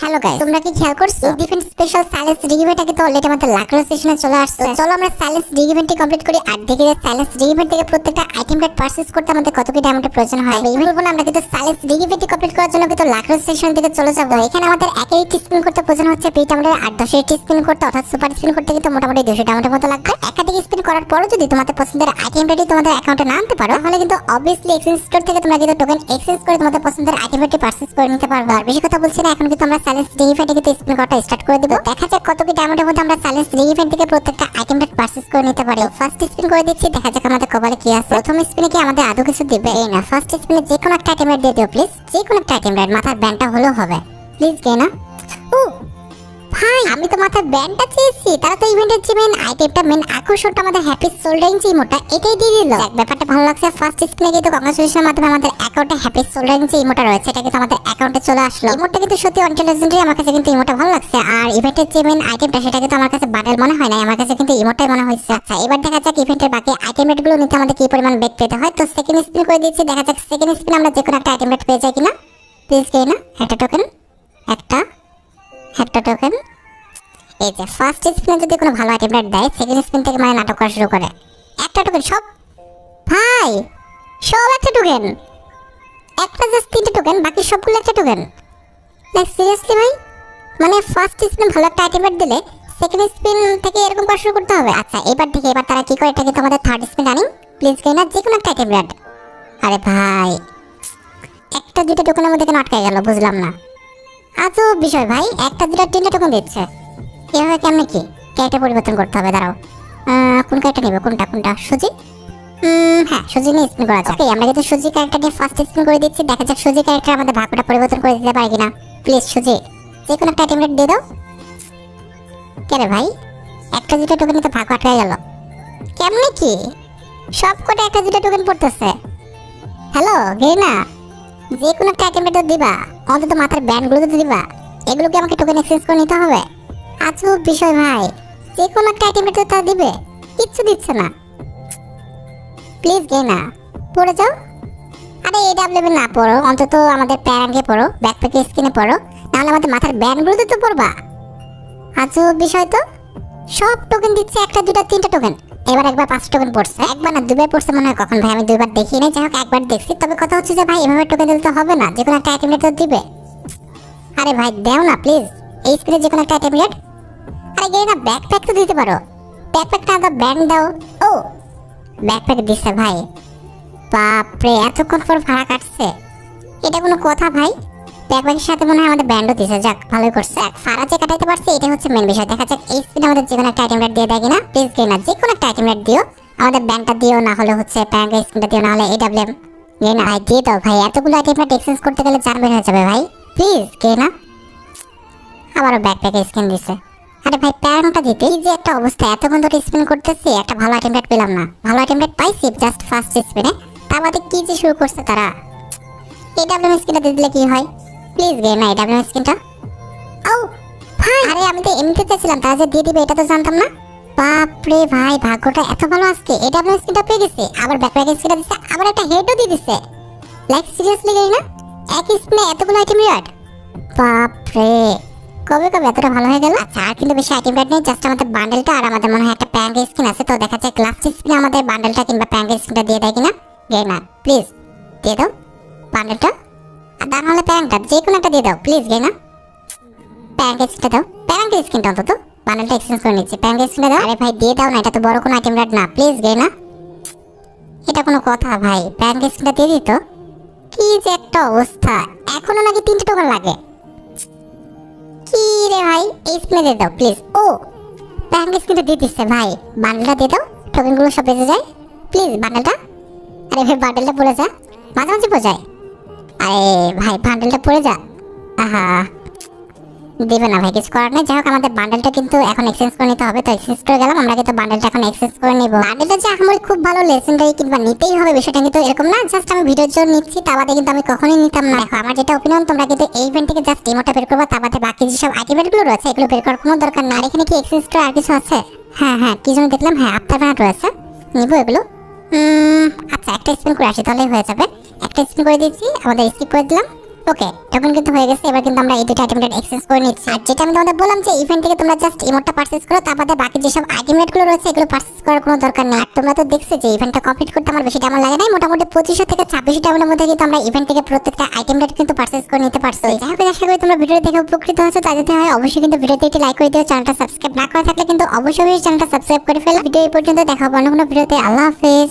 Hello guys, তোমরা কি খেয়াল করছো ডিফেন্স স্পেশাল সাইলেন্স রিগিভেন্টটা কিন্তু অলরেডি আমাদের লাকড়া সেশনে চলে আসছে। চলো আমরা সাইলেন্স রিগিভেন্টটি কমপ্লিট করি। আর দেখি যে সাইলেন্স রিগিভেন্ট থেকে প্রত্যেকটা আইটেম রেট পারচেজ করতে আমাদের কত কি ডায়মন্ডের প্রয়োজন হয়। এই বলবো না, আমরা কিন্তু সাইলেন্স রিগিভেন্টটি কমপ্লিট করার জন্য কিন্তু লাকড়া সেশন থেকে চলে যাব। এখানে আমাদের একেই স্পিন করতে প্রয়োজন হচ্ছে 20 ডায়মন্ডের, আর 10 স্পিন করতে অর্থাৎ সুপার স্পিন করতে কিন্তু মোটামুটি 200 ডায়মন্ডের মতো লাগবে। একাধিক স্পিন করার পরও যদি তোমাদের পছন্দের আইটেম রেটই তোমাদের অ্যাকাউন্টে না আনতে পারো, তাহলে কিন্তু অবভিয়াসলি এক্সচেঞ্জ স্টোর থেকে তোমরা কিন্তু টোকেন এক্সচেঞ্জ করে তোমাদের পছন্দের আইটেম রেটটি পারচেজ করে নিতে পারবে। আর বেশি কথা বলছি না, এখন কিন্তু আমরা সাইলেন্স রিগিভেন্টে কিন্তু স্পিন করাটা স্টার্ট করে দেব। দেখা যাক কত কি ডায়মন্ডের মধ্যে আমরা সাইলেন্স রিগিভেন্ট থেকে প্রত্যেকটা আইটেম রেট পারচেজ করে নিতে পারি। ফার্স্ট স্পিন করে দিচ্ছি, দেখা যাক আমাদের কপালে কি আছে। প্রথম স্পিনে কি আমাদের আদৌ কিছু দিবে? এই না, ফার্স্ট স্পিনে যে কোনো একটা আইটেম রেট দিয়ে দিও প্লিজ। যে কোনো একটা আইটেম রেট, মাথার ব্যান্ডটা হলেও হবে প্লিজ। গে না, ও ভাই, আমি তো মাথার ব্যান্ডটা চেয়েছি, তারা তো ইভেন্টের যে মেন আইটেমটা, মেন আকর্ষণটা আমাদের হ্যাপি সোল্ডারিং যে ইমোটা, এটাই দিয়ে দিল। ব্যাপারটা ভালো লাগছে। ফার্স্ট স্পিনে কিন্তু কংগ্রাচুলেশনের মাধ্যমে আমাদের অ্যাকাউন্টে হ্যাপি সোল্ডারিং যে ইমোটা রয়েছে, এটা কিন্তু আমাদের অ্যাকাউন্টে চলে আসলো। ইমোটা কিন্তু সত্যি অনেক লেজেন্ডারি, আমার কাছে কিন্তু ইমোটা ভালো লাগছে। আর ইভেন্টের যে মেন আইটেমটা, সেটা কিন্তু আমার কাছে বান্ডেল মনে হয় না, আমার কাছে কিন্তু ইমোটাই মনে হয়েছে। আচ্ছা, এবার দেখা যাক ইভেন্টের বাকি আইটেম রেটগুলো নিতে আমাদের কি পরিমাণ বেট পেতে হয়। তো সেকেন্ড স্পিন করে দিচ্ছি, দেখা যাক সেকেন্ড স্পিনে আমরা যে কোনো একটা আইটেম রেট পেয়ে যাই কিনা। প্লিজ গে না, একটা টোকেন, একটা টোকেন। এই যে ফার্স্ট স্পিনে যদি কোনো ভালো আইটেম রেট দেয়, সেকেন্ড স্পিন থেকে মানে নাটক করা শুরু করে। একটা টোকেন সব, ভাই সব একটা টোকেন, একটা জাস্ট 3টে টোকেন, বাকি সবগুলো একটা টোকেন। লাইক সিরিয়াসলি ভাই, মানে ফার্স্ট স্পিন ভালো একটা আইটেম রেট দিলে সেকেন্ড স্পিন থেকে এরকম করা শুরু করতে হবে। আচ্ছা, এবার দেখি এবার তারা কি করে। এটা কিন্তু আমাদের থার্ড স্পিন রানিং। প্লিজ গে না, যে কোনো একটা আইটেম রেট। আরে ভাই, একটা দুটো টোকেনের মধ্যে কেন আটকে গেল বুঝলাম না। আজব বিষয় ভাই, একটা দুটো 3টে টোকেন দিচ্ছে, এভাবে কেমনে কি? ক্যারেক্টার পরিবর্তন করতে হবে, দাঁড়াও। কোন ক্যারেক্টার নেবে? কোনটা? সুজি? হ্যাঁ, সুজি নিয়ে স্পিন করা যাক। আমরা কিন্তু সুজি ক্যারেক্টার নিয়ে ফার্স্ট স্পিন করে দিচ্ছি, দেখা যাক সুজি ক্যারেক্টার আমাদের ভাগ্যটা পরিবর্তন করে দিতে পারে কিনা। প্লিজ সুজি, যে কোনো একটা আইটেম রেট দিয়ে দাও। কে রে ভাই, একটা দুটো টোকেন তো ভাগ্য আটকে গেল কেমনে কি? সব কটা একটা দুটো টোকেন পড়তেছে। হ্যালো গেরিনা, যে কোনো একটা আইটেম রেট দিবা, অন্তত মাথার ব্যান্ডগুলো তো দিবা। এগুলোকে আমাকে টোকেন এক্সচেঞ্জ করে নিতে হবে। আজব বিষয় ভাই, যে কোনো একটা আইটেম রেট তা দিবে, কিচ্ছু দিচ্ছে না। প্লিজ গে না, পড়ে যাও। আরে এডাব্লিউ না পড়ো, অন্তত আমাদের প্যারানকে পড়ো, ব্যাকপ্যাকে স্কিনে পড়ো, নাহলে আমাদের মাথার ব্যান্ডগুলোতে তো পড়বা। আজব বিষয় তো, সব টোকেন দিচ্ছে একটা দুটা 3টে টোকেন। এবার একবার 5 টোকেন পড়ছে, একবার না দুবার পড়ছে মনে হয়। কখন ভাই, আমি দুইবার দেখি নাই, যাই হোক একবার দেখছি। তবে কথা হচ্ছে যে ভাই, এভাবে টোকেন দিলে তো হবে না, যে কোনো একটা আইটেম রেট তো দিবে। আরে ভাই দেও না প্লিজ, এই স্ক্রিনে যে কোনো একটা আইটেম রেট। আরে গেলে না, ব্যাকপ্যাক তো দিতে পারো, ব্যাকপ্যাকটা দাও, ব্যান্ড দাও। ও ব্যাকপ্যাক দিচ্ছে ভাই, বাপরে এতক্ষণ পর ভাড়া কাটছে, এটা কোনো কথা ভাই? ব্যাকপ্যাকের সাথে মনে হয় আমাদের ব্যান্ডও দিছে, যাক ভালোই করছে। ভাড়া যে কাটাইতে পারছে, এটা হচ্ছে মেন বিষয়। দেখা যাক এই স্পিনে আমাদের যে কোনো একটা আইটেম রেট দিয়ে দেয় কিনা। প্লিজ গে না, যে কোনো একটা আইটেম রেট দিও, আমাদের ব্যান্ডটা দিও, না হলে হচ্ছে প্যাঙ্গা স্পিনটা দিও, না হলে এডাব্লিউএম। গে না ভাই, দিয়ে দাও ভাই, এতগুলো আইটেম রেট এক্সচেঞ্জ করতে গেলে জান বের হয়ে যাবে ভাই। প্লিজ গে না। আবারও ব্যাকপ্যাকে স্কিন দিছে। আরে ভাই প্যারানটা দিতে এই যে একটা অবস্থা, এতক্ষণ ধরে স্পিন করতেছি, একটা ভালো আইটেম রেট পেলাম না। ভালো আইটেম রেট পাইছি জাস্ট ফার্স্ট স্পিনে, তার বাদে কি যে শুরু করছে তারা। এডাব্লিউএম স্কিনটা দিয়ে দিলে কি হয়? প্লিজ গে না, এডাব্লিউএম স্কিনটা। ও ভাই, আরে আমি তো এমনিতে চাইছিলাম, তারা যে দিয়ে দিবে এটা তো জানতাম না। বাপরে ভাই, ভাগ্যটা এত ভালো আজকে, এডাব্লিউএম স্কিনটা পেয়ে গেছে, আবার ব্যাকপ্যাক স্কিনটা দিছে, আবার একটা হেডও দিয়ে দিছে। লাইক সিরিয়াসলি গে না, এক স্পিনে এতগুলো আইটেম রেট, বাপরে কবে এতটা ভালো হয়ে গেল। আচ্ছা, আর কিন্তু বেশি আইটেম রেট নেই, জাস্ট আমাদের বান্ডেলটা আর আমাদের মনে হয় একটা প্যাঙ্গা স্কিন আছে। তো দেখা যাক লাস্ট স্পিনে আমাদের বান্ডেলটা কিংবা প্যাঙ্গা স্কিনটা দিয়ে দেয় কিনা। গে না প্লিজ দিয়ে দাও বান্ডেলটা, আর না হলে প্যাঙ্গটা, যে কোনো একটা দিয়ে দাও প্লিজ। গে না, প্যাঙ্গা স্কিনটা দাও, প্যাঙ্গা স্কিনটা অন্তত, বান্ডেলটা এক্সচেঞ্জ করে নিচ্ছি, প্যাঙ্গা স্কিনটা দাও। আরে ভাই দিয়ে দাও না, এটা তো বড় কোনো আইটেম রেট না। প্লিজ গে না, এটা কোনো কথা ভাই? প্যাঙ্গা স্কিনটা দিয়ে দিত, কি যে একটা অবস্থা। এখনো নাকি 3টে টোকেন লাগে। কি রে ভাই, এই স্পিনে দিয়ে দাও প্লিজ। ও প্যাঙ্গা স্কিনটা দিয়ে দিচ্ছে ভাই, বান্ডেলটা দিয়ে দাও, টোকেনগুলো সব বেঁচে যায় প্লিজ, বান্ডেলটা। আরে ভাই বান্ডেলটা পড়ে যা, মাঝে মাঝে পড়ে যায়। আরে ভাই বান্ডেলটা পড়ে যা, আহা দেবে না ভাই, কিছু করার নেই। যাই হোক আমাদের বান্ডেলটা কিন্তু এখন এক্সচেঞ্জ করে নিতে হবে। তো এক্সচেঞ্জ করে গেলাম, আমরা কিন্তু বান্ডেলটা এখন এক্সচেঞ্জ করে নিব। বান্ডেলটা যে আমার খুব ভালো লেজেন্ডারি কিংবা নিতেই হবে বিষয়টা কিন্তু এরকম না, জাস্ট আমি ভিডিওর জন্য নিচ্ছি, তা বাদে কিন্তু আমি কখনোই নিতাম না। দেখো আমার যেটা অপিনিয়ন, তোমরা কিন্তু এই ইভেন্ট থেকে জাস্ট ইমোটা বের করবা, তা বাদে বাকি যেসব আইটেমগুলো রয়েছে এগুলো বের করার কোনো দরকার না। আর এখানে কি এক্সচেঞ্জ করে আর কিছু আছে? হ্যাঁ কি যেন দেখলাম, হ্যাঁ আফটার ব্যানার রয়েছে, নিবো এগুলো। আচ্ছা একটা স্পিন করে আসি তাহলেই হয়ে যাবে। একটা স্পিন করে দিচ্ছি, আমাদের স্কিপ করে দিলাম। ওকে, টোকেন কিন্তু হয়ে গেছে। এবার কিন্তু আমরা এই দুটো আইটেম রেট এক্সচেঞ্জ করে নিচ্ছি। আর যেটা আমি তোমাদের বললাম যে ইভেন্ট থেকে তোমরা জাস্ট ইমোটটা পারচেজ করো, তারপরে বাকি যেসব আইটেম রেট গুলো রয়েছে এগুলো পারচেজ করার কোনো দরকার নেই। আর তোমরা তো দেখছো যে ইভেন্টটা কমপ্লিট করতে আমার বেশি টাইম লাগে নাই, মোটামুটি 2500 থেকে 2600 টাইমের মধ্যে কিন্তু আমরা ইভেন্ট থেকে প্রত্যেকটা আইটেম রেট কিন্তু পারচেজ করে নিতে পারছো। যাই হোক, আশা করি তোমরা ভিডিও দেখে উপকৃত হয়েছো। তাই যদি হয় অবশ্যই কিন্তু ভিডিওতে একটি লাইক করে দিও। চ্যানেলটা সাবস্ক্রাইব না করা থাকলে কিন্তু অবশ্যই চ্যানেলটা সাবস্ক্রাইব করে ফেলো। ভিডিও এই পর্যন্ত, দেখা হবে অন্য কোনো ভিডিওতে। আল্লাহ হাফেজ।